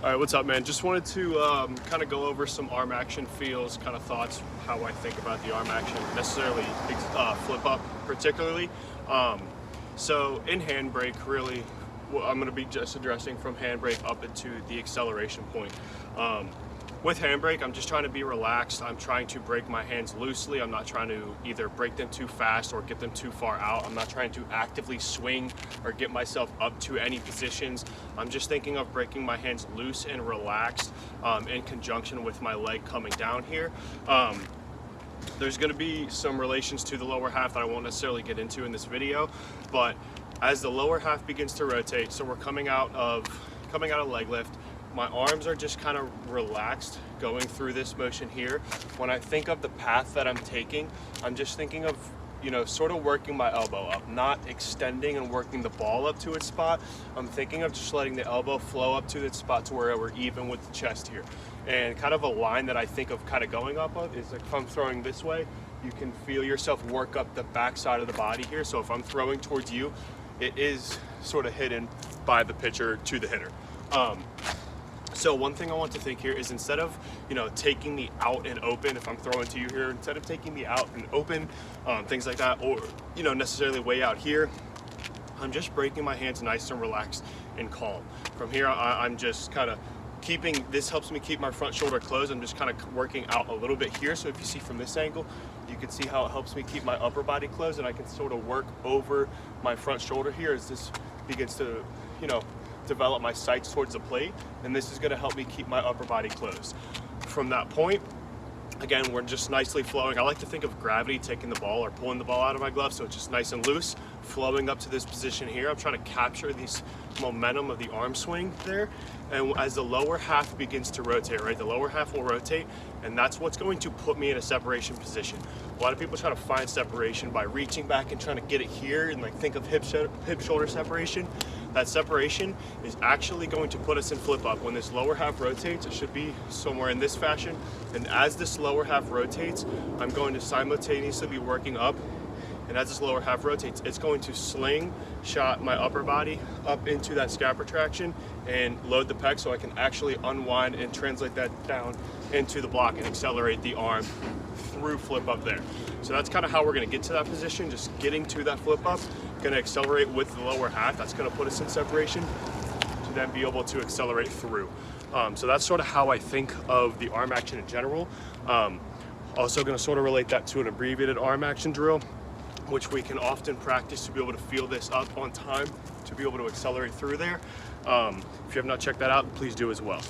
All right, what's up, man? Just wanted to kind of go over some arm action feels, kind of thoughts, how I think about the arm action, necessarily flip up particularly. So in handbrake, really, I'm going to be just addressing from handbrake up into the acceleration point. With handbrake, I'm just trying to be relaxed. I'm trying to break my hands loosely. I'm not trying to either break them too fast or get them too far out. I'm not trying to actively swing or get myself up to any positions. I'm just thinking of breaking my hands loose and relaxed in conjunction with my leg coming down here. There's going to be some relations to the lower half that I won't necessarily get into in this video, but as the lower half begins to rotate, so we're coming out of leg lift, my arms are just kind of relaxed going through this motion here. When I think of the path that I'm taking, I'm just thinking of, sort of working my elbow up, not extending and working the ball up to its spot. I'm thinking of just letting the elbow flow up to its spot to where we're even with the chest here. And kind of a line that I think of kind of going up of is like if I'm throwing this way, you can feel yourself work up the back side of the body here. So if I'm throwing towards you, it is sort of hidden by the pitcher to the hitter. So one thing I want to think here is instead of, taking me out and open, if I'm throwing to you here, instead of taking me out and open, things like that, or, necessarily way out here, I'm just breaking my hands nice and relaxed and calm. From here, I'm just kind of this helps me keep my front shoulder closed. I'm just kind of working out a little bit here. So if you see from this angle, you can see how it helps me keep my upper body closed, and I can sort of work over my front shoulder here as this begins to, develop my sights towards the plate, and this is going to help me keep my upper body closed. From that point, again, we're just nicely flowing. I like to think of gravity taking the ball or pulling the ball out of my glove, so it's just nice and loose, flowing up to this position here. I'm trying to capture this momentum of the arm swing there, and as the lower half begins to rotate, right, the lower half will rotate, and that's what's going to put me in a separation position. A lot of people try to find separation by reaching back and trying to get it here and like think of hip shoulder separation. That separation is actually going to put us in flip up. When this lower half rotates, it should be somewhere in this fashion. And as this lower half rotates, I'm going to simultaneously be working up. And as this lower half rotates, it's going to slingshot my upper body up into that scap retraction and load the pec so I can actually unwind and translate that down into the block and accelerate the arm through flip up there. So that's kind of how we're going to get to that position, just getting to that flip up. Going to accelerate with the lower half. That's going to put us in separation to then be able to accelerate through. So that's sort of how I think of the arm action in general. Also going to sort of relate that to an abbreviated arm action drill, which we can often practice to be able to feel this up on time, to be able to accelerate through there. If you have not checked that out, please do as well.